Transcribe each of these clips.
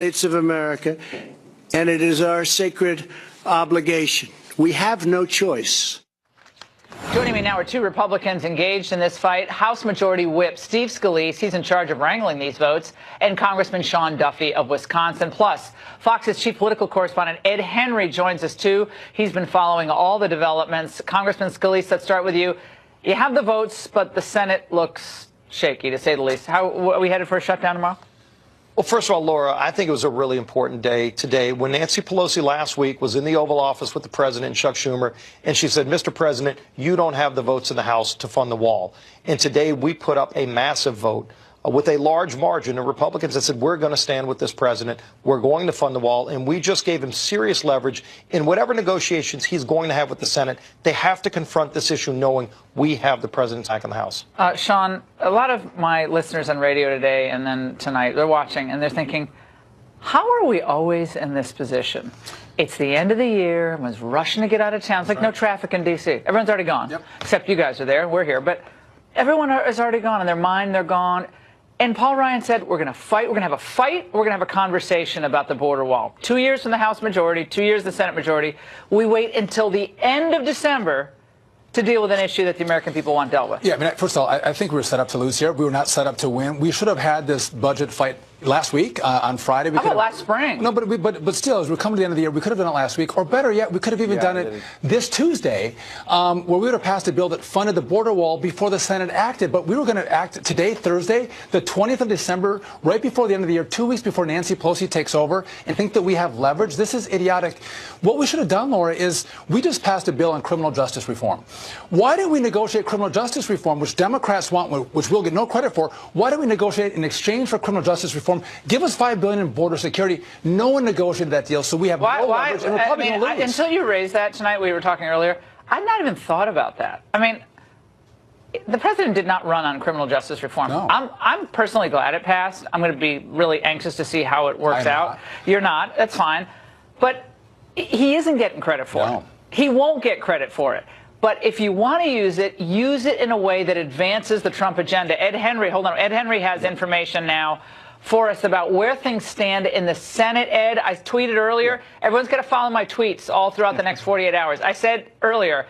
States of America, and it is our sacred obligation. We have no choice. Joining me now are two Republicans engaged in this fight. House Majority Whip Steve Scalise, he's in charge of wrangling these votes, and Congressman Sean Duffy of Wisconsin. Plus, Fox's chief political correspondent Ed Henry joins us, too. He's been following all the developments. Congressman Scalise, let's start with you. You have the votes, but the Senate looks shaky, to say the least. How are we headed for a shutdown tomorrow? Well, first of all, Laura, I think it was a really important day today when Nancy Pelosi last week was in the Oval Office with the president, Chuck Schumer, and she said, Mr. President, you don't have the votes in the House to fund the wall. And today we put up a massive vote with a large margin of Republicans that said, we're going to stand with this president. We're going to fund the wall. And we just gave him serious leverage in whatever negotiations he's going to have with the Senate. They have to confront this issue knowing we have the president back in the House. Sean, a lot of my listeners on radio today and then tonight, they're watching and they're thinking, how are we always in this position? It's the end of the year. Everyone's rushing to get out of town. It's like no traffic in D.C. Everyone's already gone. Yep. Except you guys are there. We're here. But everyone is already gone. In their mind, they're gone. And Paul Ryan said, we're going to fight. We're going to have a fight. We're going to have a conversation about the border wall. 2 years from the House majority, 2 years the Senate majority. We wait until the end of December to deal with an issue that the American people want dealt with. Yeah, I mean, first of all, I think we were set up to lose here. We were not set up to win. We should have had this budget fight last week on Friday. How about last spring? No, but still, as we're coming to the end of the year, we could have done it last week. Or better yet, we could have even done it this Tuesday, where we would have passed a bill that funded the border wall before the Senate acted. But we were going to act today, Thursday, the 20th of December, right before the end of the year, 2 weeks before Nancy Pelosi takes over, and think that we have leverage. This is idiotic. What we should have done, Laura, is we just passed a bill on criminal justice reform. Why did we negotiate criminal justice reform, which Democrats want, which we'll get no credit for? Why did we negotiate in exchange for criminal justice reform? Give us $5 billion in border security. No one negotiated that deal, so we have no leverage, and Republicans lose. Until you raised that tonight, we were talking earlier, I'd not even thought about that. I mean, the president did not run on criminal justice reform. No. I'm personally glad it passed. I'm going to be really anxious to see how it works out. You're not. That's fine. But he isn't getting credit for it. He won't get credit for it. But if you want to use it in a way that advances the Trump agenda. Ed Henry, hold on. Ed Henry has information now for us about where things stand in the Senate. Ed, I tweeted earlier, everyone's got to follow my tweets all throughout the next 48 hours. I said earlier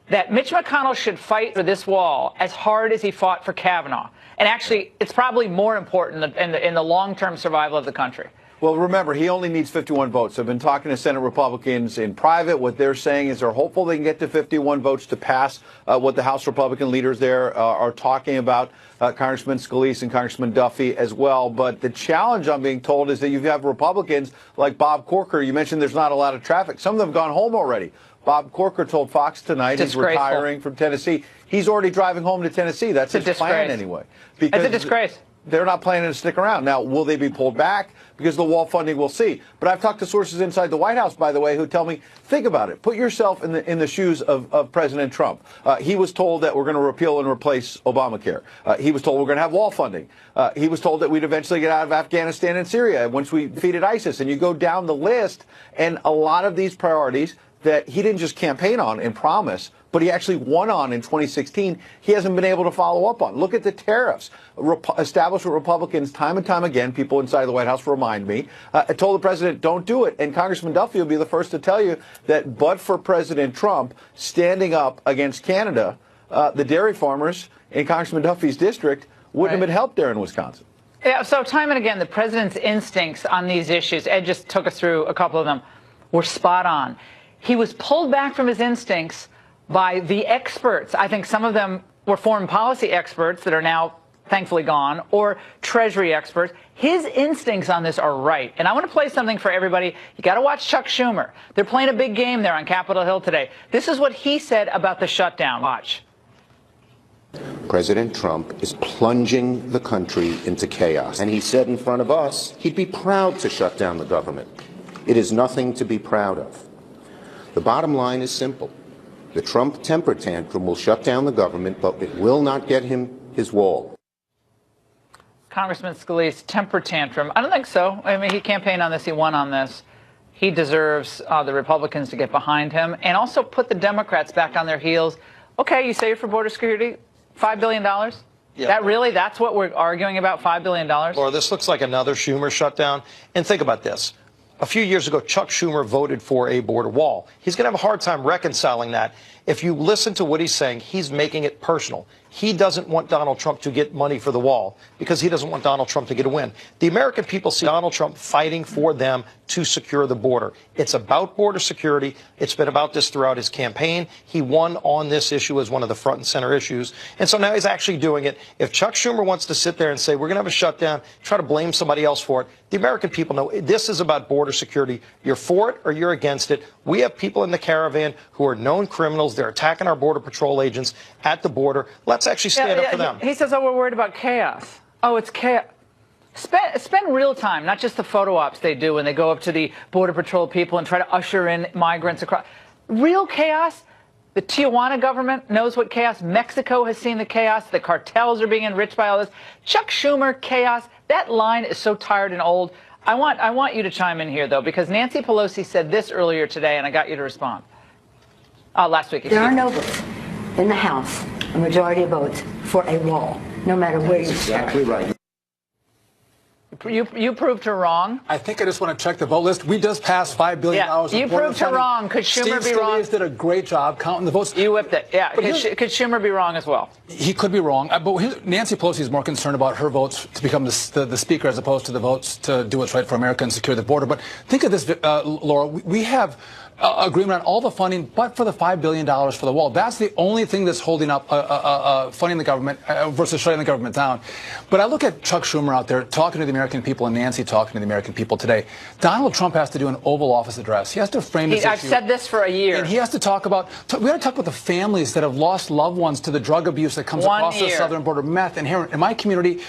that Mitch McConnell should fight for this wall as hard as he fought for Kavanaugh. And actually, it's probably more important in the long-term survival of the country. Well, remember, he only needs 51 votes. I've been talking to Senate Republicans in private. What they're saying is they're hopeful they can get to 51 votes to pass what the House Republican leaders there are talking about, Congressman Scalise and Congressman Duffy as well. But the challenge, I'm being told, is that you have Republicans like Bob Corker. You mentioned there's not a lot of traffic. Some of them have gone home already. Bob Corker told Fox tonight he's retiring from Tennessee. He's already driving home to Tennessee. That's his plan anyway. It's a disgrace. They're not planning to stick around. Now, will they be pulled back because of the wall funding? We'll see. But I've talked to sources inside the White House, by the way, who tell me, think about it. Put yourself in the shoes of President Trump. He was told that we're going to repeal and replace Obamacare. He was told we're going to have wall funding. He was told that we'd eventually get out of Afghanistan and Syria once we defeated ISIS. And you go down the list, and a lot of these priorities that he didn't just campaign on and promise, but he actually won on in 2016, he hasn't been able to follow up on. Look at the tariffs. Establishment Republicans, time and time again, people inside the White House remind me, told the president, don't do it. And Congressman Duffy will be the first to tell you that but for President Trump standing up against Canada, the dairy farmers in Congressman Duffy's district wouldn't have been helped there in Wisconsin. Yeah, so time and again, the president's instincts on these issues, Ed just took us through a couple of them, were spot on. He was pulled back from his instincts by the experts. I think some of them were foreign policy experts that are now thankfully gone, or Treasury experts. His instincts on this are right. And I want to play something for everybody. You got to watch Chuck Schumer. They're playing a big game there on Capitol Hill today. This is what he said about the shutdown. Watch. President Trump is plunging the country into chaos. And he said in front of us he'd be proud to shut down the government. It is nothing to be proud of. The bottom line is simple. The Trump temper tantrum will shut down the government, but it will not get him his wall. Congressman Scalise, temper tantrum. I don't think so. I mean, he campaigned on this. He won on this. He deserves the Republicans to get behind him and also put the Democrats back on their heels. Okay, you say you're for border security, $5 billion. Yeah. That's what we're arguing about, $5 billion? Laura, this looks like another Schumer shutdown. And think about this. A few years ago, Chuck Schumer voted for a border wall. He's going to have a hard time reconciling that. If you listen to what he's saying, he's making it personal. He doesn't want Donald Trump to get money for the wall because he doesn't want Donald Trump to get a win. The American people see Donald Trump fighting for them to secure the border. It's about border security. It's been about this throughout his campaign. He won on this issue as one of the front and center issues. And so now he's actually doing it. If Chuck Schumer wants to sit there and say, we're going to have a shutdown, try to blame somebody else for it, the American people know this is about border security. You're for it or you're against it. We have people in the caravan who are known criminals. They're attacking our Border Patrol agents at the border. Let's actually stand up for them. He says, oh, we're worried about chaos. Oh, it's chaos. Spend real time, not just the photo ops they do when they go up to the Border Patrol people and try to usher in migrants across. Real chaos. The Tijuana government knows what chaos. Mexico has seen the chaos. The cartels are being enriched by all this. Chuck Schumer, chaos. That line is so tired and old. I want you to chime in here, though, because Nancy Pelosi said this earlier today, and I got you to respond. Last week. There are no votes in the House, a majority of votes for a wall, no matter where you start. Exactly right. You proved her wrong. I think I just want to check the vote list. We just passed $5 billion. Yeah, you proved her wrong. Could Schumer be wrong? Steve Scalise did a great job counting the votes. You whipped it. Yeah. Could Schumer be wrong as well? He could be wrong. But Nancy Pelosi is more concerned about her votes to become the speaker as opposed to the votes to do what's right for America and secure the border. But think of this, Laura. We have agreement on all the funding, but for the $5 billion for the wall. That's the only thing that's holding up funding the government versus shutting the government down. But I look at Chuck Schumer out there talking to the American people and Nancy talking to the American people today. Donald Trump has to do an Oval Office address. He has to frame this issue. I've said this for a year. And he has to talk about, we got to talk about the families that have lost loved ones to the drug abuse that comes across the southern border, meth and heroin. In my community,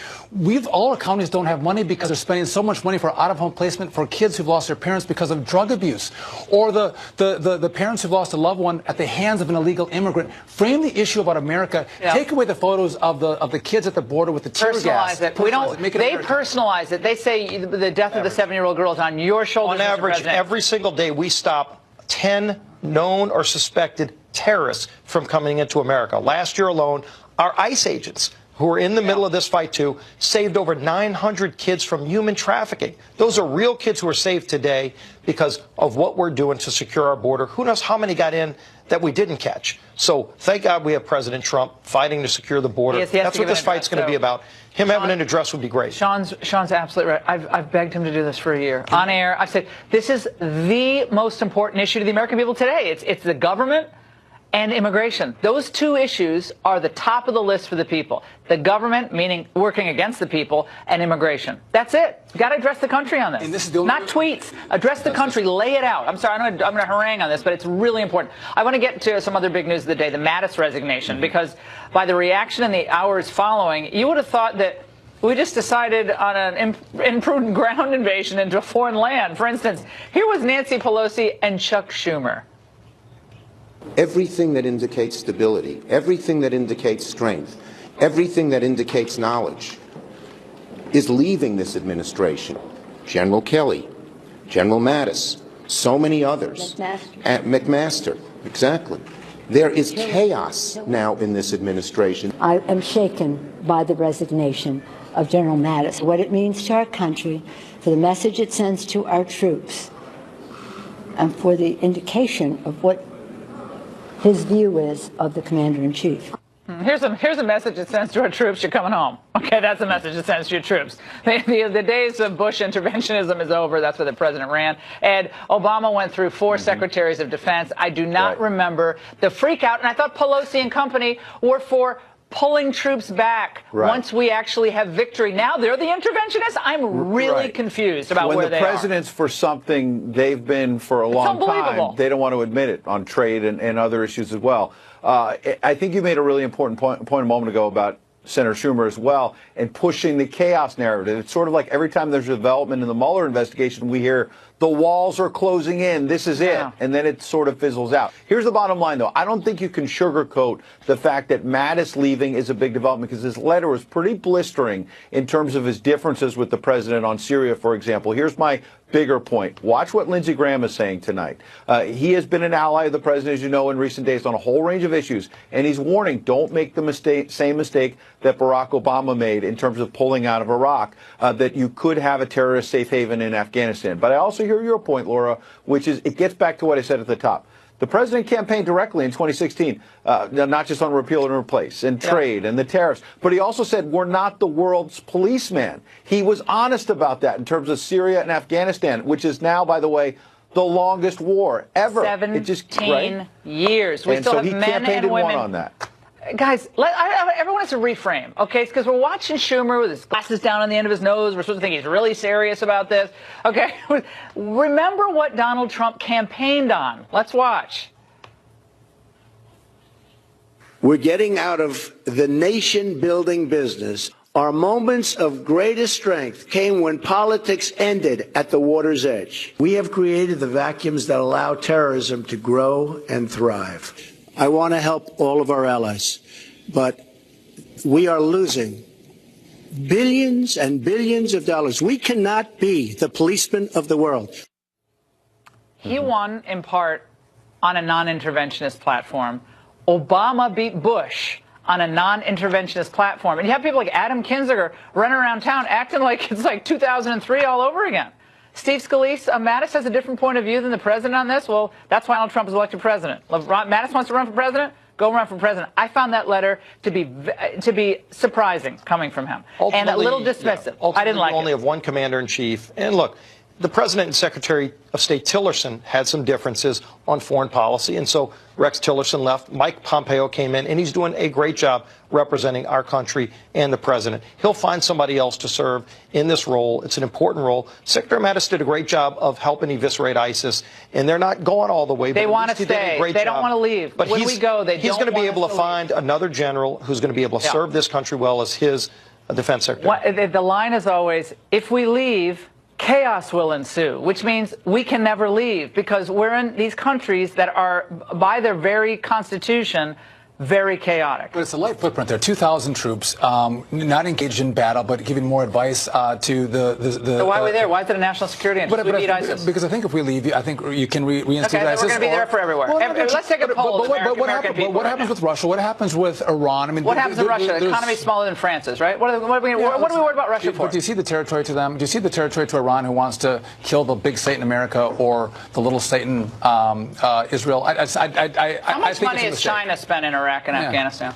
all our counties don't have money because they're spending so much money for out-of-home placement for kids who've lost their parents because of drug abuse. Or the parents who've lost a loved one at the hands of an illegal immigrant. Frame the issue about America. Yeah. Take away the photos of the kids at the border with the tear gas. They personalize it. They say the death of the 7-year-old girl is on your shoulders. On average, every single day we stop 10 known or suspected terrorists from coming into America. Last year alone, our ICE agents, who are in the middle of this fight too, saved over 900 kids from human trafficking. Those are real kids who are saved today because of what we're doing to secure our border. Who knows how many got in that we didn't catch? So thank God we have President Trump fighting to secure the border. Yes, that's what this fight's going to be about. Him having an address would be great. Sean's absolutely right. I've begged him to do this for a year. On air, I've said, this is the most important issue to the American people today. It's the government and immigration. Those two issues are the top of the list for the people. The government, meaning working against the people, and immigration. That's it. You've got to address the country on this. And this is not tweets. Address the country. Lay it out. I'm sorry, I'm going to harangue on this, but it's really important. I want to get to some other big news of the day, the Mattis resignation, because by the reaction in the hours following, you would have thought that we just decided on an imprudent ground invasion into a foreign land. For instance, here was Nancy Pelosi and Chuck Schumer. Everything that indicates stability, everything that indicates strength, everything that indicates knowledge is leaving this administration. General Kelly, General Mattis, so many others. McMaster, exactly. There is chaos now in this administration. I am shaken by the resignation of General Mattis, what it means to our country, for the message it sends to our troops, and for the indication of what his view is of the commander-in-chief. Here's a message it sends to our troops. You're coming home. Okay, that's a message it sends to your troops. The days of Bush interventionism is over. That's where the president ran. And Obama went through 4 secretaries of defense. I do not remember the freak out. And I thought Pelosi and company were for pulling troops back once we actually have victory. Now they're the interventionists? I'm really confused about where they are. When the president's for something, they've been for a long time. They don't want to admit it on trade and other issues as well. I think you made a really important point a moment ago about Senator Schumer as well and pushing the chaos narrative. It's sort of like every time there's a development in the Mueller investigation, we hear the walls are closing in. This is it. And then it sort of fizzles out. Here's the bottom line, though. I don't think you can sugarcoat the fact that Mattis leaving is a big development because his letter was pretty blistering in terms of his differences with the president on Syria, for example. Here's my bigger point. Watch what Lindsey Graham is saying tonight. He has been an ally of the president, as you know, in recent days on a whole range of issues. And he's warning, don't make the same mistake that Barack Obama made in terms of pulling out of Iraq, that you could have a terrorist safe haven in Afghanistan. But I also hear your point, Laura, which is it gets back to what I said at the top. The president campaigned directly in 2016, not just on repeal and replace and trade and the tariffs, but he also said we're not the world's policeman. He was honest about that in terms of Syria and Afghanistan, which is now, by the way, the longest war ever. 17 years. We and still so have he men campaigned and and women. won on that. Guys, everyone has to reframe, okay? Because we're watching Schumer with his glasses down on the end of his nose. We're supposed to think he's really serious about this. Okay, remember what Donald Trump campaigned on. Let's watch. We're getting out of the nation-building business. Our moments of greatest strength came when politics ended at the water's edge. We have created the vacuums that allow terrorism to grow and thrive. I want to help all of our allies, but we are losing billions and billions of dollars. We cannot be the policeman of the world. He won in part on a non-interventionist platform. Obama beat Bush on a non-interventionist platform. And you have people like Adam Kinzinger running around town acting like it's like 2003 all over again. Steve Scalise, Mattis has a different point of view than the president on this. Well, that's why Donald Trump is elected president. Mattis wants to run for president? Go run for president. I found that letter to be surprising coming from him. And a little dismissive. Yeah, I didn't like it. We only have one commander-in-chief. And look, the president and Secretary of State Tillerson had some differences on foreign policy, and so Rex Tillerson left. Mike Pompeo came in, and he's doing a great job representing our country and the president. He'll find somebody else to serve in this role. It's an important role. Secretary Mattis did a great job of helping eviscerate ISIS, and they're not going all the way. They want to stay. They don't want to leave. But when we go, they don't want to leave. He's going to be able to find another general who's going to be able to serve this country well as his defense secretary. The line is always, if we leave, chaos will ensue, which means we can never leave because we're in these countries that are, by their very constitution, very chaotic. But it's a light footprint there. 2,000 troops, not engaged in battle, but giving more advice to the. So why are we there? Why is it a national security interest? We beat ISIS. Because I think if we leave, I think you can reinstate ISIS. We're going to be there for everywhere. Let's take a poll of American people. What happens with Russia? What happens with Iran? I mean, what happens with Russia? The economy is smaller than France's, right? What are we worried about Russia for? But do you see the territory to them? Do you see the territory to Iran who wants to kill the big Satan America or the little Satan Israel? How much money has China spent in Iraq and Afghanistan?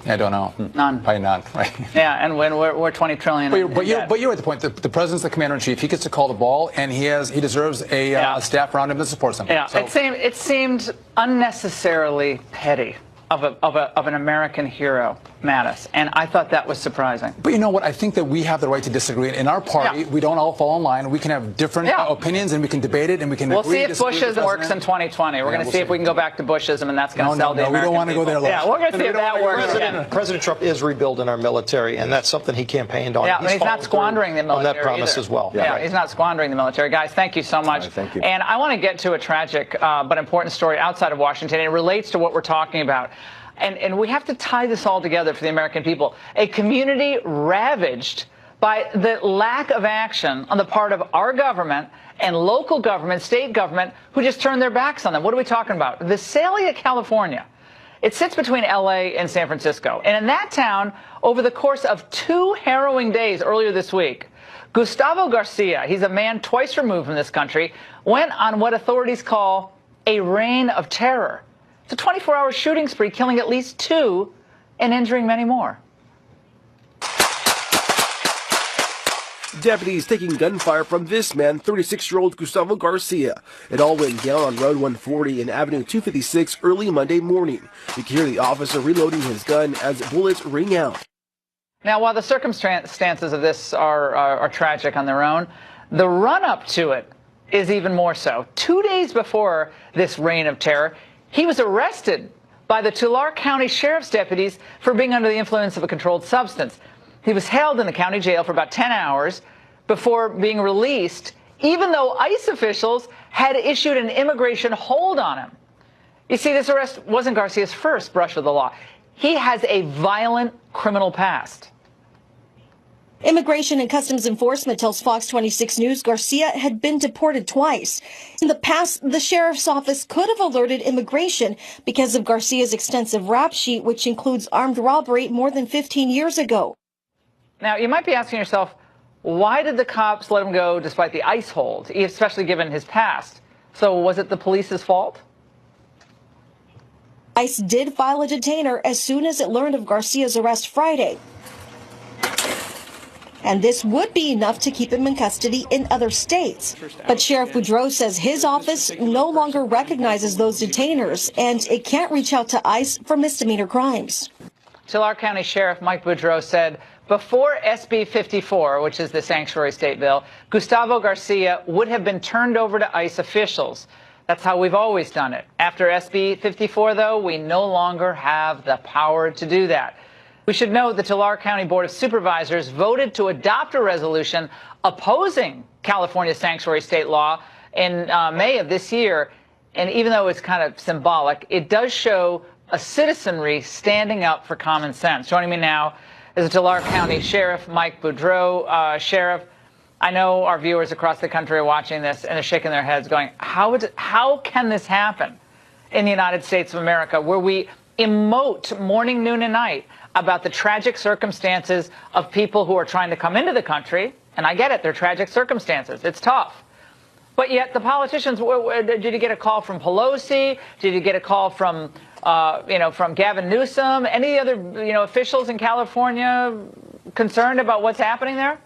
I don't know. None. Probably none, right? Yeah, and when we're 20 trillion. But you're at the point. The president's the commander-in-chief. He gets to call the ball, and he deserves a staff around him that supports him. Yeah, so. it seemed unnecessarily petty of an American hero, Mattis, and I thought that was surprising. But you know what? I think that we have the right to disagree. In our party, we don't all fall in line. We can have different opinions, and we can debate it, and we can. We'll see if Bushism works in 2020. We're going to see if we can go back to Bushism, and that's going to sell the American we don't want to go there. Yeah, we're going to see if that works. President Trump is rebuilding our military, and that's something he campaigned on. Yeah, he's not squandering the military on that promise either. as well. Yeah, he's not squandering the military. Guys, thank you so much. Thank you. And I want to get to a tragic but important story outside of Washington. It relates to what we're talking about. And we have to tie this all together for the American people. A community ravaged by the lack of action on the part of our government and local government, state government, who just turned their backs on them. What are we talking about? Visalia, California. It sits between L.A. and San Francisco. And in that town, over the course of 2 harrowing days earlier this week, Gustavo Garcia, he's a man twice removed from this country, went on what authorities call a reign of terror. It's a 24-hour shooting spree, killing at least 2 and injuring many more. Deputies taking gunfire from this man, 36-year-old Gustavo Garcia. It all went down on Road 140 and Avenue 256 early Monday morning. You can hear the officer reloading his gun as bullets ring out. Now, while the circumstances of this are tragic on their own, the run-up to it is even more so. 2 days before this reign of terror, he was arrested by the Tulare County Sheriff's deputies for being under the influence of a controlled substance. He was held in the county jail for about 10 hours before being released, even though ICE officials had issued an immigration hold on him. You see, this arrest wasn't Garcia's first brush with the law. He has a violent criminal past. Immigration and Customs Enforcement tells Fox 26 News Garcia had been deported twice. In the past, the sheriff's office could have alerted immigration because of Garcia's extensive rap sheet, which includes armed robbery more than 15 years ago. Now, you might be asking yourself, why did the cops let him go despite the ICE hold, especially given his past? So was it the police's fault? ICE did file a detainer as soon as it learned of Garcia's arrest Friday. And this would be enough to keep him in custody in other states. But Sheriff Boudreau says his office no longer recognizes those detainers, and it can't reach out to ICE for misdemeanor crimes. Tulare County Sheriff Mike Boudreau said before SB 54, which is the sanctuary state bill, Gustavo Garcia would have been turned over to ICE officials. That's how we've always done it. After SB 54, though, we no longer have the power to do that. We should note the Tulare County Board of Supervisors voted to adopt a resolution opposing California's sanctuary state law in May of this year. And even though it's kind of symbolic, it does show a citizenry standing up for common sense. Joining me now is the Tulare County Sheriff Mike Boudreau. Sheriff, I know our viewers across the country are watching this and they're shaking their heads going, how can this happen in the United States of America, where we emote morning, noon, and night about the tragic circumstances of people who are trying to come into the country? And I get it, they're tragic circumstances. It's tough. But yet the politicians, did you get a call from Pelosi? Did you get a call from, from Gavin Newsom? Any other, officials in California concerned about what's happening there?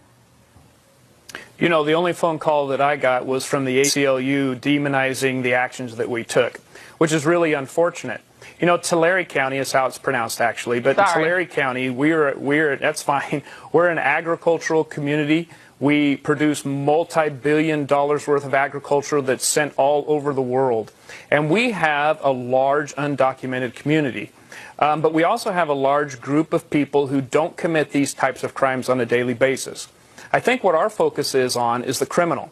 The only phone call that I got was from the ACLU demonizing the actions that we took, which is really unfortunate. Tulare County is how it's pronounced, actually, but in Tulare County, that's fine. We're an agricultural community. We produce multi-billion dollars worth of agriculture that's sent all over the world. And we have a large undocumented community. But we also have a large group of people who don't commit these types of crimes on a daily basis. I think what our focus is on is the criminal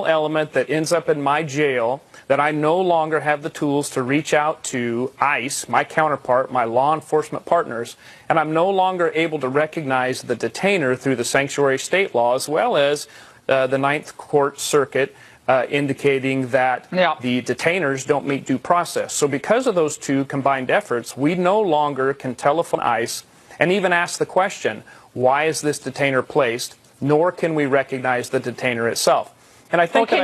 element that ends up in my jail, that I no longer have the tools to reach out to ICE, my counterpart, my law enforcement partners, and I'm no longer able to recognize the detainer through the sanctuary state law, as well as the Ninth Court Circuit indicating that the detainers don't meet due process. So because of those two combined efforts, we no longer can telephone ICE and even ask the question, why is this detainer placed, nor can we recognize the detainer itself. And I think hold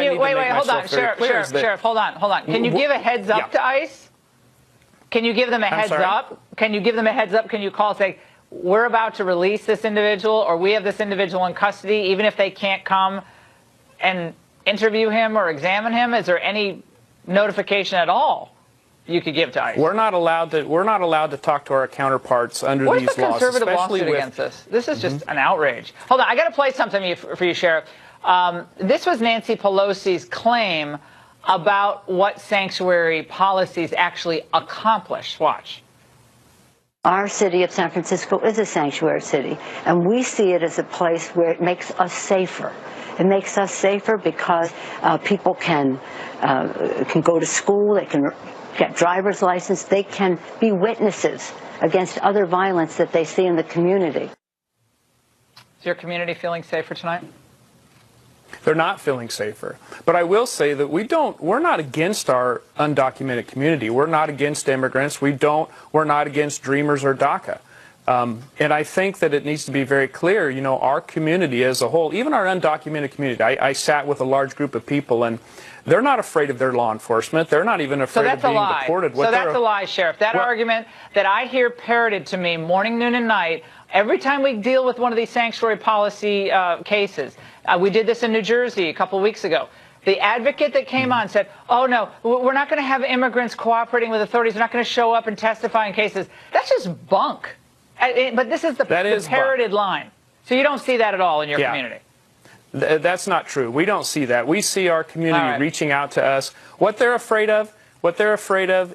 on, Sheriff, hold on. Can you give a heads up to ICE? Can you give them a heads up? Can you give them a heads up? Can you call and say, we're about to release this individual, or we have this individual in custody, even if they can't come and interview him or examine him? Is there any notification at all you could give to ICE? We're not allowed to talk to our counterparts under these laws. What's the conservative lawsuit against this? This is just an outrage. Hold on, I got to play something for you, Sheriff. This was Nancy Pelosi's claim about what sanctuary policies actually accomplish. Watch. Our city of San Francisco is a sanctuary city, and we see it as a place where it makes us safer. It makes us safer because people can go to school, they can get driver's license, they can be witnesses against other violence that they see in the community. Is your community feeling safer tonight? They're not feeling safer. But I will say that we're not against our undocumented community. We're not against immigrants. We're not against Dreamers or DACA. And I think that it needs to be very clear, our community as a whole, even our undocumented community. I sat with a large group of people, and they're not afraid of their law enforcement. They're not even afraid of being deported. So that's a lie, Sheriff. That argument that I hear parroted to me morning, noon, and night, every time we deal with one of these sanctuary policy cases. We did this in New Jersey a couple of weeks ago. The advocate that came on said, oh, no, we're not going to have immigrants cooperating with authorities. We're not going to show up and testify in cases. That's just bunk. But this is the parroted line. So you don't see that at all in your community? That's not true. We don't see that. We see our community reaching out to us. What they're afraid of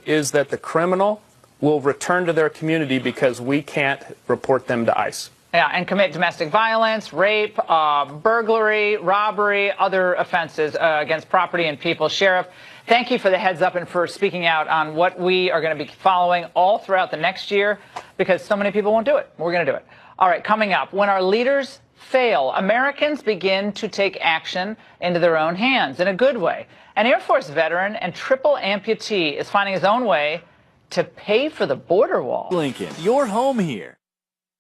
is that the criminal will return to their community because we can't report them to ICE. Yeah, and commit domestic violence, rape, burglary, robbery, other offenses against property and people. Sheriff, thank you for the heads up and for speaking out on what we are going to be following all throughout the next year, because so many people won't do it. We're going to do it. All right, coming up, when our leaders fail, Americans begin to take action into their own hands in a good way. An Air Force veteran and triple amputee is finding his own way to pay for the border wall. Lincoln, you're home here.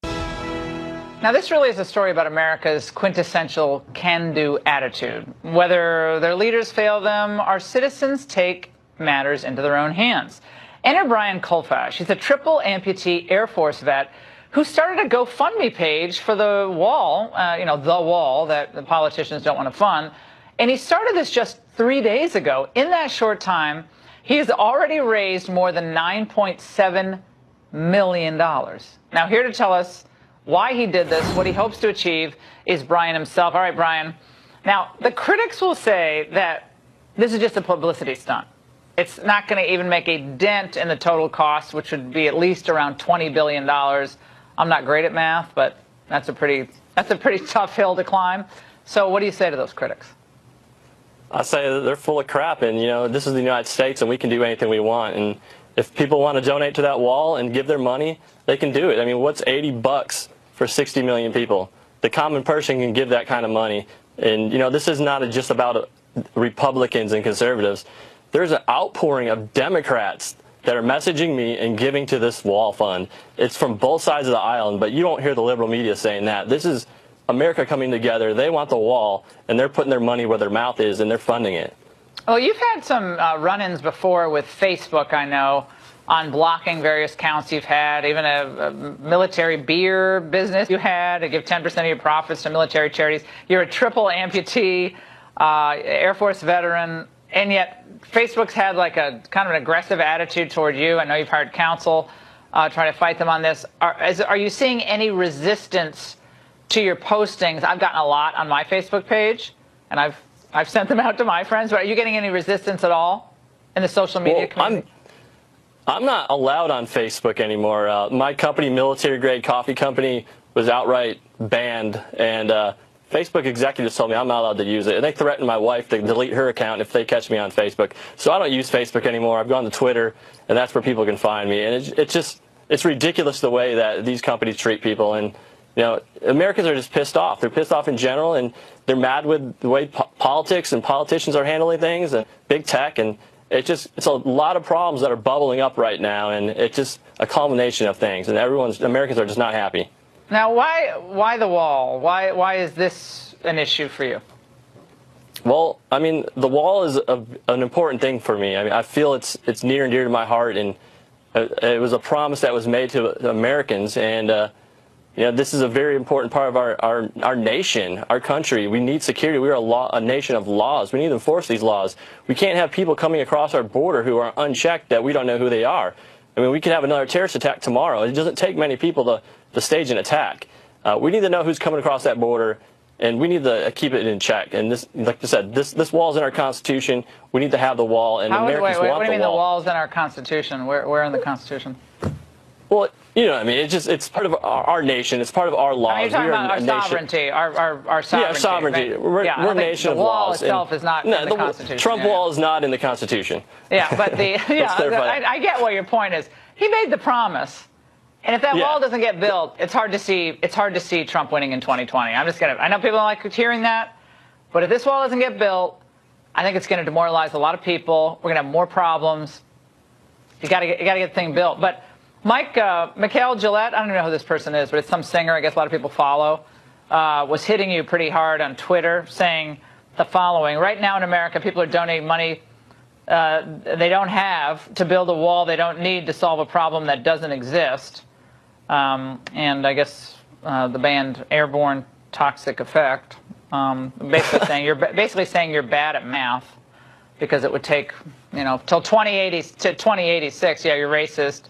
Now, this really is a story about America's quintessential can-do attitude. Whether their leaders fail them, our citizens take matters into their own hands. Enter Brian Colfax. He's a triple amputee Air Force vet who started a GoFundMe page for the wall, the wall that the politicians don't want to fund. And he started this just 3 days ago. In that short time, he has already raised more than $9.7 million. Now, here to tell us why he did this, what he hopes to achieve, is Brian himself. All right, Brian. Now, the critics will say that this is just a publicity stunt. It's not going to even make a dent in the total cost, which would be at least around $20 billion. I'm not great at math, but that's a pretty tough hill to climb. So what do you say to those critics? I say that they're full of crap, and this is the United States, and we can do anything we want. And if people want to donate to that wall and give their money, they can do it. I mean, what's $80 for 60 million people? The common person can give that kind of money. And this is not just about Republicans and conservatives. There's an outpouring of Democrats that are messaging me and giving to this wall fund. It's from both sides of the aisle, but you don't hear the liberal media saying that. This is America coming together. They want the wall, and they're putting their money where their mouth is, and they're funding it. Well, you've had some run-ins before with Facebook, I know, on blocking various accounts you've had, even a military beer business you had to give 10% of your profits to military charities. You're a triple amputee, Air Force veteran, and yet Facebook's had like a kind of an aggressive attitude toward you. I know you've hired counsel trying to fight them on this. Are you seeing any resistance to your postings? I've gotten a lot on my Facebook page, and I've sent them out to my friends. But are you getting any resistance at all in the social media community? I'm not allowed on Facebook anymore. My company, Military Grade Coffee Company, was outright banned, and Facebook executives told me I'm not allowed to use it. And they threatened my wife to delete her account if they catch me on Facebook. So I don't use Facebook anymore. I've gone to Twitter, and that's where people can find me. And it's ridiculous the way that these companies treat people. And Americans are just pissed off. They're pissed off in general, and they're mad with the way politics and politicians are handling things, and big tech, and it's a lot of problems that are bubbling up right now, and it's just a culmination of things, and Americans are just not happy. Now, why the wall? Why is this an issue for you? Well, I mean, the wall is an important thing for me. I mean, I feel it's near and dear to my heart, and it was a promise that was made to Americans, and this is a very important part of our nation, our country. We need security. We are a nation of laws. We need to enforce these laws. We can't have people coming across our border who are unchecked that we don't know who they are. I mean, we could have another terrorist attack tomorrow. It doesn't take many people to stage an attack. We need to know who's coming across that border, and we need to keep it in check. And this, like I said, this wall's in our Constitution. We need to have the wall, and Americans want the wall. What do you mean the wall's in our Constitution? Where in the Constitution? Well, I mean, it's part of our nation. It's part of our laws. I mean, you're talking about our sovereignty, our sovereignty. Yeah, sovereignty. Right? We're a nation of laws. The wall itself is not in the Constitution. Trump wall is not in the Constitution. Yeah, but I get what your point is. He made the promise, and if that wall doesn't get built, it's hard to see Trump winning in 2020. I know people don't like hearing that, but if this wall doesn't get built, I think it's going to demoralize a lot of people. We're going to have more problems. You got to get the thing built, but. Mikhail Gillette, I don't know who this person is, but it's some singer I guess a lot of people follow, was hitting you pretty hard on Twitter saying the following. Right now in America, people are donating money they don't have to build a wall they don't need to solve a problem that doesn't exist. And I guess the band Airborne Toxic Effect, basically saying you're bad at math because it would take, till 2086, you're racist,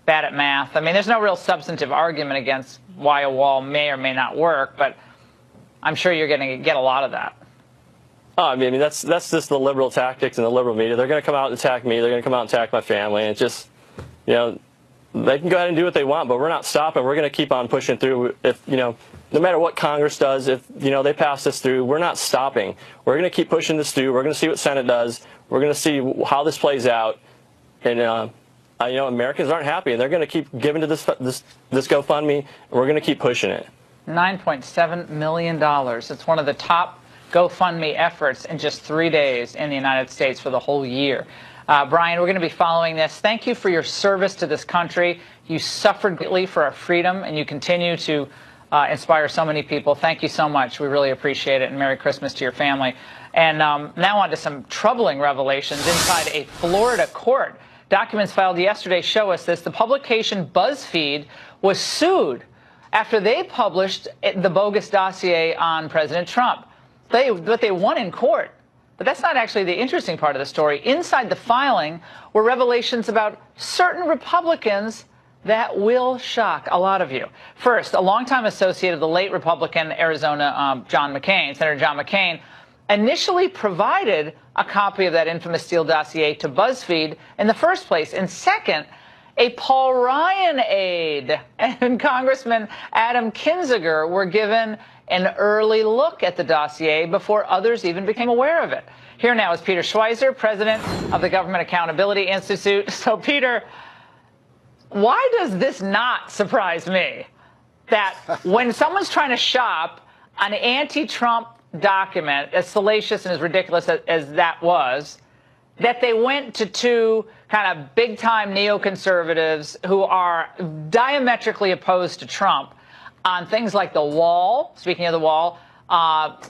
bad at math. I mean, there's no real substantive argument against why a wall may or may not work, but I'm sure you're going to get a lot of that. Oh, I mean, that's just the liberal tactics and the liberal media. They're going to come out and attack me. They're going to come out and attack my family. And it's just, they can go ahead and do what they want, but we're not stopping. We're going to keep on pushing through. If, no matter what Congress does, if, they pass this through, we're not stopping. We're going to keep pushing this through. We're going to see what Senate does. We're going to see how this plays out. And Americans aren't happy, and they're going to keep giving to this GoFundMe, and we're going to keep pushing it. $9.7 million. It's one of the top GoFundMe efforts in just 3 days in the United States for the whole year. Brian, we're going to be following this. Thank you for your service to this country. You suffered greatly for our freedom, and you continue to inspire so many people. Thank you so much. We really appreciate it, and Merry Christmas to your family. And now on to some troubling revelations inside a Florida court. Documents filed yesterday show us this. The publication BuzzFeed was sued after they published the bogus dossier on President Trump. But they won in court. But that's not actually the interesting part of the story. Inside the filing were revelations about certain Republicans that will shock a lot of you. First, a longtime associate of the late Republican Arizona Senator John McCain, initially provided a copy of that infamous Steele dossier to BuzzFeed in the first place. And second, a Paul Ryan aide and Congressman Adam Kinzinger were given an early look at the dossier before others even became aware of it. Here now is Peter Schweizer, president of the Government Accountability Institute. So, Peter, why does this not surprise me? That when someone's trying to shop an anti-Trump document, as salacious and as ridiculous as that was, that they went to two kind of big-time neoconservatives who are diametrically opposed to Trump on things like the wall, speaking of the wall,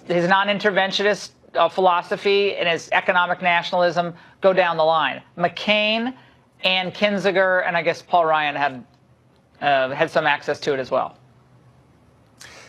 his non-interventionist philosophy and his economic nationalism go down the line. McCain and Kinzinger, and I guess Paul Ryan had some access to it as well.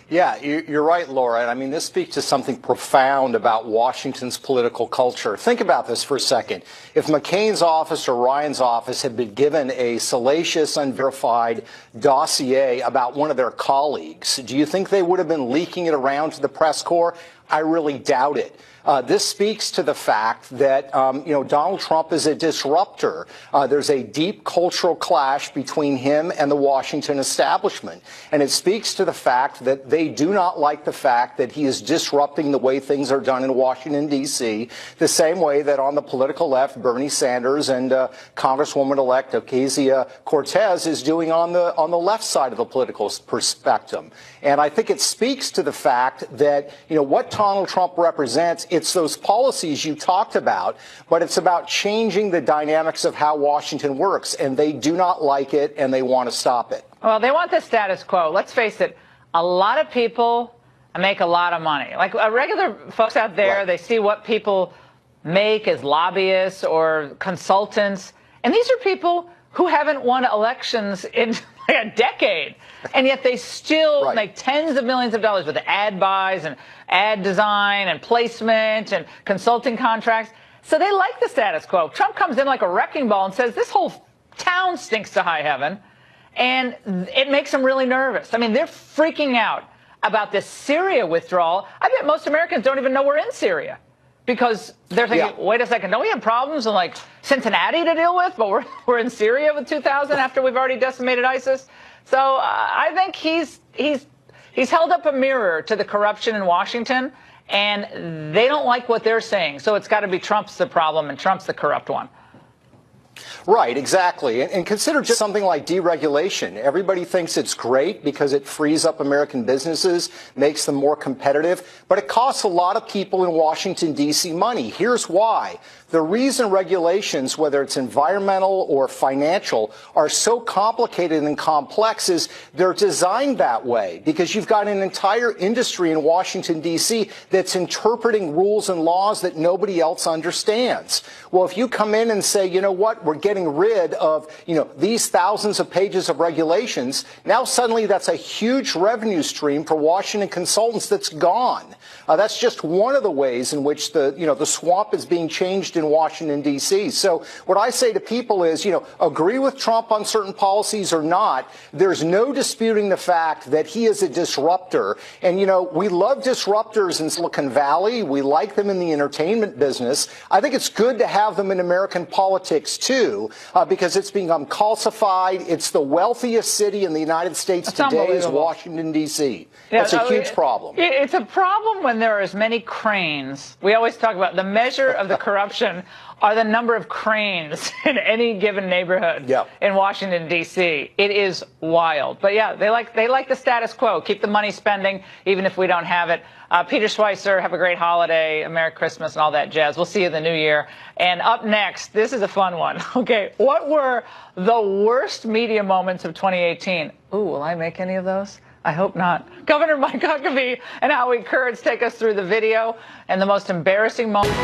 Yeah, you're right, Laura. And I mean, this speaks to something profound about Washington's political culture. Think about this for a second. If McCain's office or Ryan's office had been given a salacious, unverified dossier about one of their colleagues, do you think they would have been leaking it around to the press corps? I really doubt it. This speaks to the fact that, Donald Trump is a disruptor. There's a deep cultural clash between him and the Washington establishment. And it speaks to the fact that they do not like the fact that he is disrupting the way things are done in Washington, D.C., the same way that on the political left, Bernie Sanders and Congresswoman-elect Ocasio-Cortez is doing on the left side of the political spectrum. And I think it speaks to the fact that, what Donald Trump represents, it's those policies you talked about, but it's about changing the dynamics of how Washington works, and they do not like it, and they want to stop it. Well, they want the status quo. Let's face it, a lot of people make a lot of money. Like regular folks out there, right. They see what people make as lobbyists or consultants, and these are people who haven't won elections in a decade, and yet they still make tens of millions of dollars with ad buys and ad design and placement and consulting contracts. So they like the status quo. Trump comes in like a wrecking ball and says this whole town stinks to high heaven, and it makes them really nervous. I mean, they're freaking out about this Syria withdrawal. I bet most Americans don't even know we're in Syria, because they're thinking, wait a second, don't we have problems in like Cincinnati to deal with, but we're in Syria with 2,000 after we've already decimated ISIS? So I think he's held up a mirror to the corruption in Washington, and they don't like what they're saying. So it's got to be Trump's the problem, and Trump's the corrupt one. Right, exactly. And consider just something like deregulation. Everybody thinks it's great because it frees up American businesses, makes them more competitive, but it costs a lot of people in Washington, D.C. money. Here's why. The reason regulations, whether it's environmental or financial, are so complicated and complex is they're designed that way because you've got an entire industry in Washington, D.C. that's interpreting rules and laws that nobody else understands. Well, if you come in and say, you know what, we're getting rid of, these thousands of pages of regulations, now suddenly that's a huge revenue stream for Washington consultants that's gone. That's just one of the ways in which the swamp is being changed in Washington, D.C. So what I say to people is, agree with Trump on certain policies or not, there's no disputing the fact that he is a disruptor. And, we love disruptors in Silicon Valley. We like them in the entertainment business. I think it's good to have them in American politics, too, because it's become calcified. It's the wealthiest city in the United States today is Washington, D.C. That's a huge problem. It's a problem when when there are as many cranes. We always talk about the measure of the corruption are the number of cranes in any given neighborhood in Washington, D.C. It is wild. But yeah, they like the status quo. Keep the money spending, even if we don't have it. Peter Schweizer, have a great holiday, a Merry Christmas, and all that jazz. We'll see you in the new year. And up next, this is a fun one. Okay, what were the worst media moments of 2018? Ooh, will I make any of those? I hope not. Governor Mike Huckabee and Howie Kurtz take us through the video and the most embarrassing moment.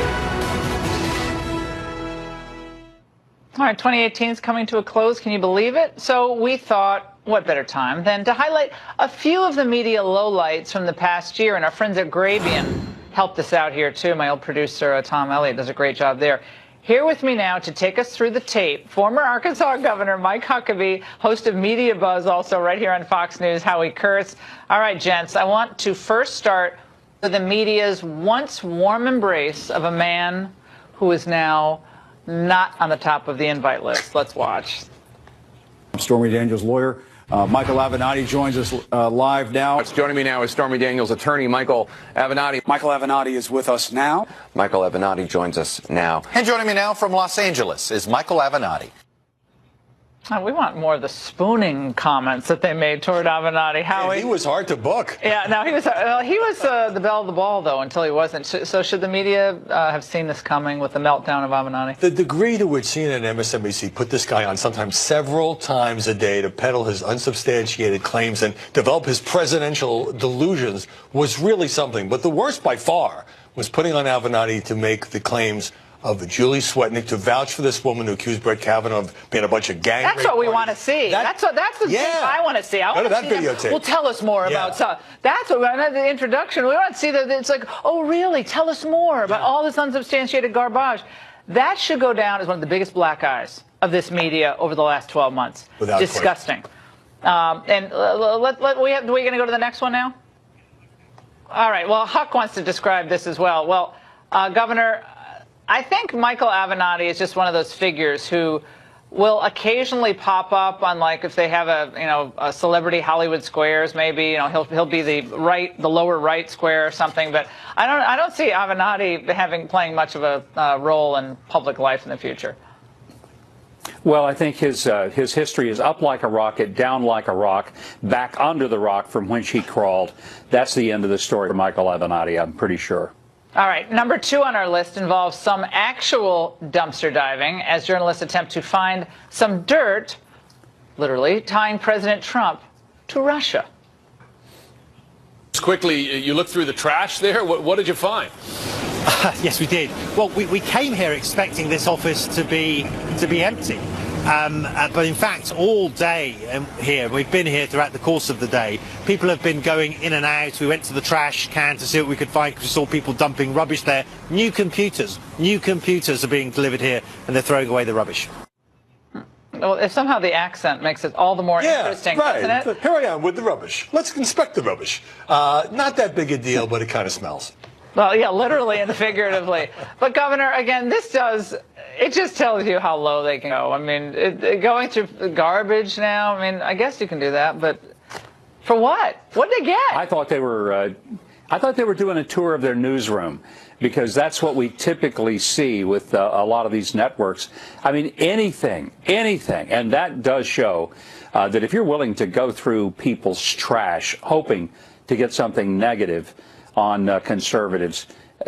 All right, 2018 is coming to a close. Can you believe it? So we thought, what better time than to highlight a few of the media lowlights from the past year. And our friends at Grabian helped us out here, too. My old producer, Tom Elliott, does a great job there. Here with me now to take us through the tape, former Arkansas Governor Mike Huckabee, host of Media Buzz, also right here on Fox News, Howie Kurtz. All right, gents, I want to first start with the media's once warm embrace of a man who is now not on the top of the invite list. Let's watch. Stormy Daniels' lawyer, Michael Avenatti, joins us live now. Joining me now is Stormy Daniels' attorney, Michael Avenatti. Michael Avenatti is with us now. Michael Avenatti joins us now. And joining me now from Los Angeles is Michael Avenatti. We want more of the spooning comments that they made toward Avenatti. Howie, he was hard to book. Yeah, no, he was the belle of the ball, though, until he wasn't. So should the media have seen this coming with the meltdown of Avenatti? The degree to which CNN and MSNBC put this guy on sometimes several times a day to peddle his unsubstantiated claims and develop his presidential delusions was really something. But the worst by far was putting on Avenatti to make the claims of Julie Swetnick, to vouch for this woman who accused Brett Kavanaugh of being a bunch of gang rape. That's what we want to see. That's the thing I want to see. I want to see videotape. Well, tell us more about stuff. That's what we want, the introduction. We want to see that it's like, oh, really? Tell us more about all this unsubstantiated garbage. That should go down as one of the biggest black eyes of this media over the last 12 months. Without disgusting. And we're going to go to the next one now? All right. Well, Huck wants to describe this as well. Well, Governor, I think Michael Avenatti is just one of those figures who will occasionally pop up on, like, if they have a celebrity Hollywood Squares, maybe, he'll be the lower right square or something. But I don't see Avenatti playing much of a role in public life in the future. Well, I think his history is up like a rocket, down like a rock, back under the rock from whence he crawled. That's the end of the story for Michael Avenatti, I'm pretty sure. All right, number 2 on our list involves some actual dumpster diving as journalists attempt to find some dirt, literally, tying President Trump to Russia. Just quickly, you looked through the trash there. What did you find? Yes, we did. Well, we came here expecting this office to be empty. But in fact, all day here, we've been here throughout the course of the day. People have been going in and out. We went to the trash can to see what we could find because we saw people dumping rubbish there. New computers are being delivered here, and they're throwing away the rubbish. Well, if somehow the accent makes it all the more interesting, doesn't it? Here I am with the rubbish. Let's inspect the rubbish. Not that big a deal, but it kind of smells. Well, yeah, literally and figuratively. But, Governor, again, it just tells you how low they can go. I mean, going through garbage now, I mean, I guess you can do that, but for what? What did they get? I thought they were doing a tour of their newsroom, because that's what we typically see with a lot of these networks. I mean, anything, and that does show that if you're willing to go through people's trash, hoping to get something negative on conservatives,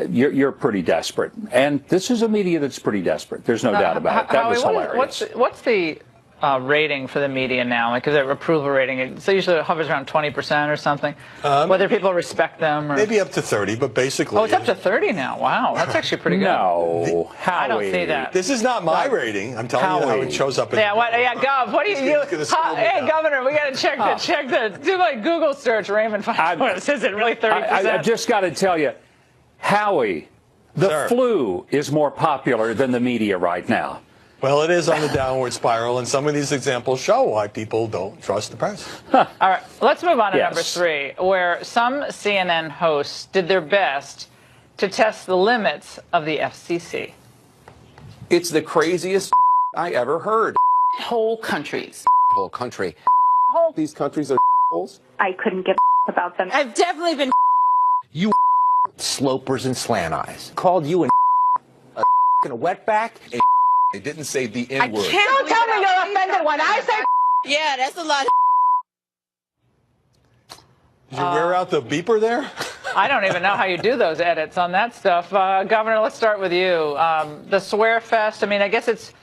you're pretty desperate. And this is a media that's pretty desperate. There's no doubt about it. That was hilarious. What's the rating for the media now? Like, their approval rating? So usually it hovers around 20% or something. Whether people respect them, or maybe up to 30, but basically. Oh, it's up to 30 now. Wow, that's actually pretty good. No, I don't see that. This is not my rating. I'm telling you how it shows up. Gov. What do you? Hey, Governor, we got to do like Google search. Raymond finds is it really 30%? I just got to tell you, Howie, the flu is more popular than the media right now. Well, it is on the downward spiral, and some of these examples show why people don't trust the press. All right, let's move on to number 3, where some CNN hosts did their best to test the limits of the FCC. It's the craziest I ever heard. Whole countries. Whole country. These countries are holes. I couldn't give about them. I've definitely been. You slopers and slant eyes. Called you a wetback. They didn't say the I N-word. can't tell me you're offended when I say. Yeah, that's a lot. Did you wear out the beeper there? I don't even know how you do those edits on that stuff. Governor, let's start with you. The swear fest, I mean, I guess it's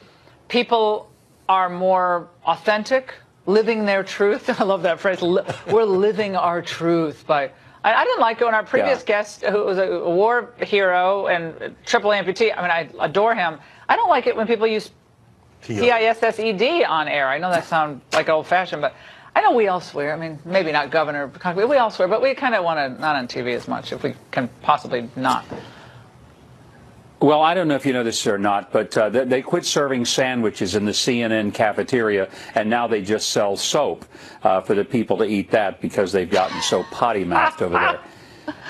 people are more authentic, living their truth. I love that phrase. We're living our truth by. I didn't like it when our previous guest, who was a war hero and triple amputee, I mean, I adore him. I don't like it when people use P-I-S-S-E-D on air. I know that sounds like old-fashioned, but I know we all swear. I mean, maybe not Governor, we all swear, but we kind of want to not on TV as much if we can possibly not. Well, I don't know if you know this or not, but they quit serving sandwiches in the CNN cafeteria, and now they just sell soap for the people to eat that because they've gotten so potty-mouthed over there.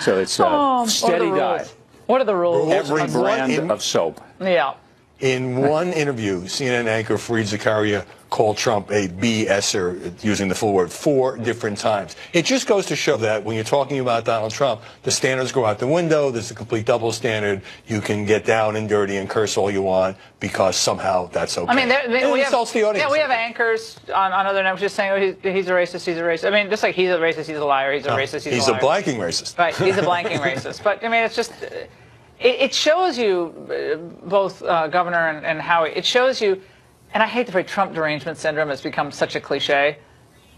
So it's a steady diet. What are the rules? Every brand of soap. Yeah. In one interview, CNN anchor Fareed Zakaria called Trump a BSer, using the full word, 4 different times. It just goes to show that when you're talking about Donald Trump, the standards go out the window. There's a complete double standard. You can get down and dirty and curse all you want because somehow that's okay. I mean, it insults the audience. Yeah, we have anchors on other networks just saying, oh, he's a racist, he's a racist. I mean, just like he's a racist, he's a liar, he's a racist, he's a liar. He's a blanking racist. Right, he's a blanking racist. But, I mean, it's just... It shows you, both Governor and Howie, it shows you, and I hate the phrase Trump derangement syndrome has become such a cliche,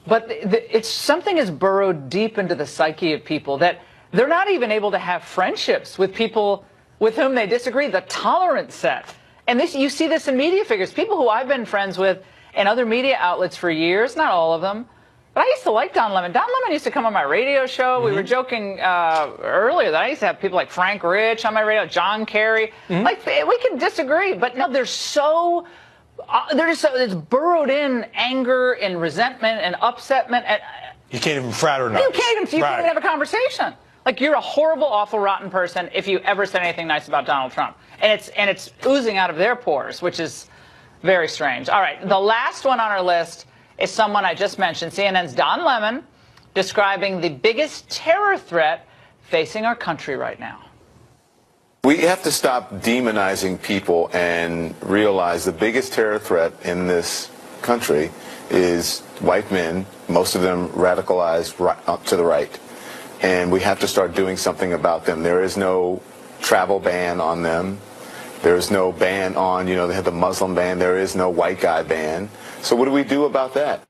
but it's something has burrowed deep into the psyche of people that they're not even able to have friendships with people with whom they disagree, the tolerance set. And this, you see this in media figures, people who I've been friends with in other media outlets for years, not all of them. But I used to like Don Lemon. Don Lemon used to come on my radio show. Mm-hmm. We were joking earlier that I used to have people like Frank Rich on my radio, John Kerry. Mm-hmm. Like, we can disagree, but no, they're so... it's burrowed in anger and resentment and upsetment. And, you can't even fraternize. You can't even have a conversation. Like, you're a horrible, awful, rotten person if you ever said anything nice about Donald Trump. And it's oozing out of their pores, which is very strange. All right, the last one on our list is someone I just mentioned, CNN's Don Lemon, describing the biggest terror threat facing our country right now. We have to stop demonizing people and realize the biggest terror threat in this country is white men, most of them radicalized up to the right. And we have to start doing something about them. There is no travel ban on them. There is no ban on, they have the Muslim ban. There is no white guy ban. So what do we do about that?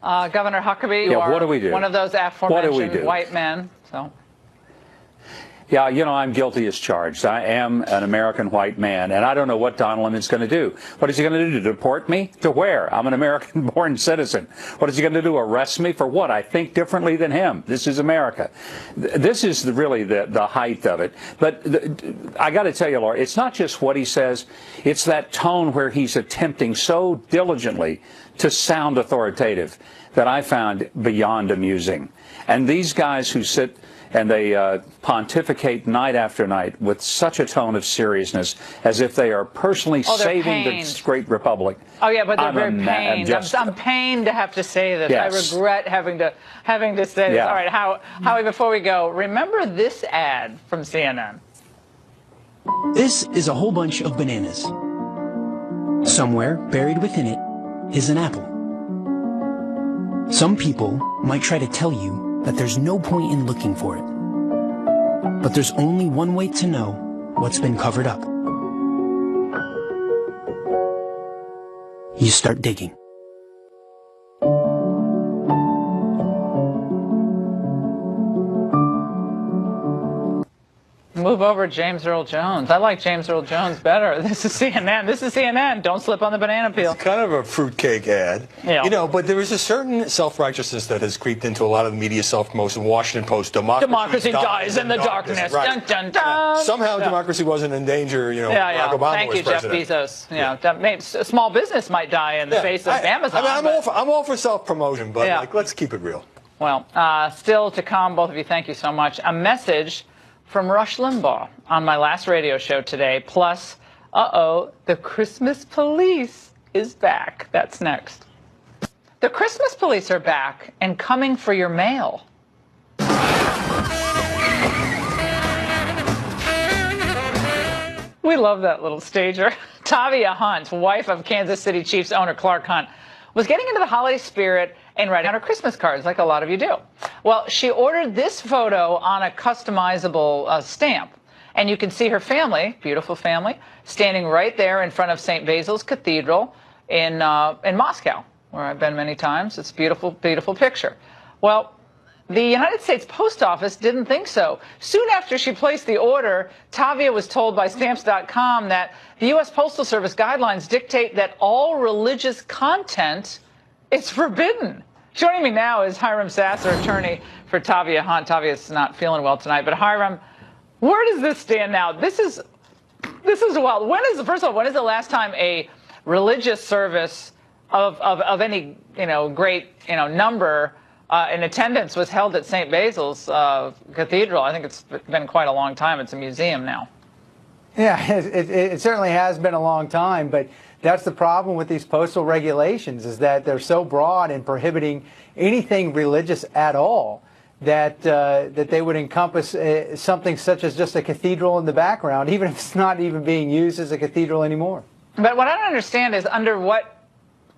Governor Huckabee, you are what do we do? One of those aforementioned white men. So. Yeah, I'm guilty as charged. I am an American white man, and I don't know what Don Lemon's going to do. What is he going to do? Deport me? To where? I'm an American-born citizen. What is he going to do? Arrest me? For what? I think differently than him. This is America. This is really the height of it. But I got to tell you, Laura, it's not just what he says. It's that tone where he's attempting so diligently to sound authoritative that I found beyond amusing. And these guys who sit and they pontificate night after night with such a tone of seriousness as if they are personally saving this great republic. Oh, yeah, but they're very pained. I'm pained to have to say this. Yes. I regret having to say this. All right, Howie, before we go, remember this ad from CNN. This is a whole bunch of bananas. Somewhere buried within it is an apple. Some people might try to tell you that there's no point in looking for it. But there's only one way to know what's been covered up. You start digging. Move over James Earl Jones. I like James Earl Jones better. This is CNN. This is CNN. Don't slip on the banana peel. It's kind of a fruitcake ad. Yeah. But there is a certain self-righteousness that has creeped into a lot of the media self-promotion. Washington Post, democracy dies in the darkness. Right. Dun, dun, dun. Somehow democracy wasn't in danger, Barack Obama Thank was you, president. Jeff Bezos. A small business might die in the face of Amazon. I'm all for self-promotion, but let's keep it real. Well, still to come, both of you, thank you so much. A message from Rush Limbaugh on my last radio show today. Plus, the Christmas police is back. That's next. The Christmas police are back and coming for your mail. We love that little stager. Tavia Hunt, wife of Kansas City Chiefs owner Clark Hunt, was getting into the holiday spirit and writing out her Christmas cards like a lot of you do. Well, she ordered this photo on a customizable stamp. And you can see her family, beautiful family, standing right there in front of St. Basil's Cathedral in Moscow, where I've been many times. It's a beautiful, beautiful picture. Well, the United States Post Office didn't think so. Soon after she placed the order, Tavia was told by Stamps.com that the U.S. Postal Service guidelines dictate that all religious content is forbidden. Joining me now is Hiram Sasser, attorney for Tavia Hunt. Tavia's not feeling well tonight, but Hiram, where does this stand now? This is wild. First of all, when is the last time a religious service of any great number in attendance was held at St. Basil's Cathedral? I think it's been quite a long time. It's a museum now. Yeah, it certainly has been a long time, but that's the problem with these postal regulations, is that they're so broad in prohibiting anything religious at all that they would encompass something such as just a cathedral in the background, even if it's not even being used as a cathedral anymore. But what I don't understand is under what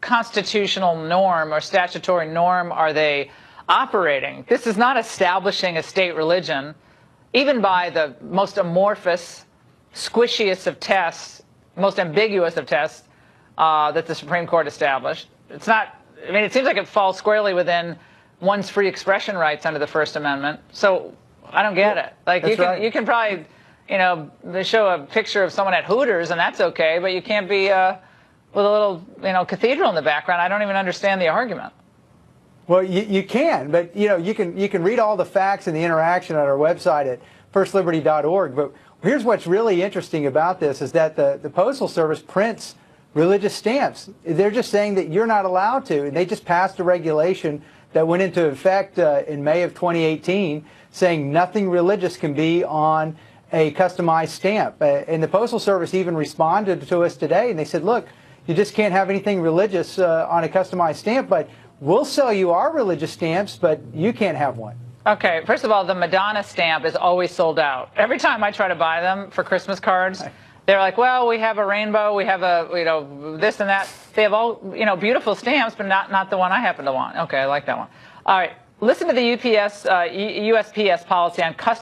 constitutional norm or statutory norm are they operating? This is not establishing a state religion, even by the most amorphous, squishiest of tests, most ambiguous of tests that the Supreme Court established. It's not, I mean, it seems like it falls squarely within one's free expression rights under the First Amendment. So I don't get it. Like you can probably, they show a picture of someone at Hooters and that's okay, but you can't be with a little, cathedral in the background. I don't even understand the argument. Well, you can, but you can read all the facts and the interaction on our website at firstliberty.org. But here's what's really interesting about this is that the Postal Service prints religious stamps. They're just saying that you're not allowed to. And they just passed a regulation that went into effect in May of 2018 saying nothing religious can be on a customized stamp. And the Postal Service even responded to us today and they said, look, you just can't have anything religious on a customized stamp, but we'll sell you our religious stamps, but you can't have one. Okay, first of all, the Madonna stamp is always sold out. Every time I try to buy them for Christmas cards, they're like, well, we have a rainbow, we have a, this and that. They have all, beautiful stamps, but not the one I happen to want. Okay, I like that one. All right, listen to the USPS policy on custom.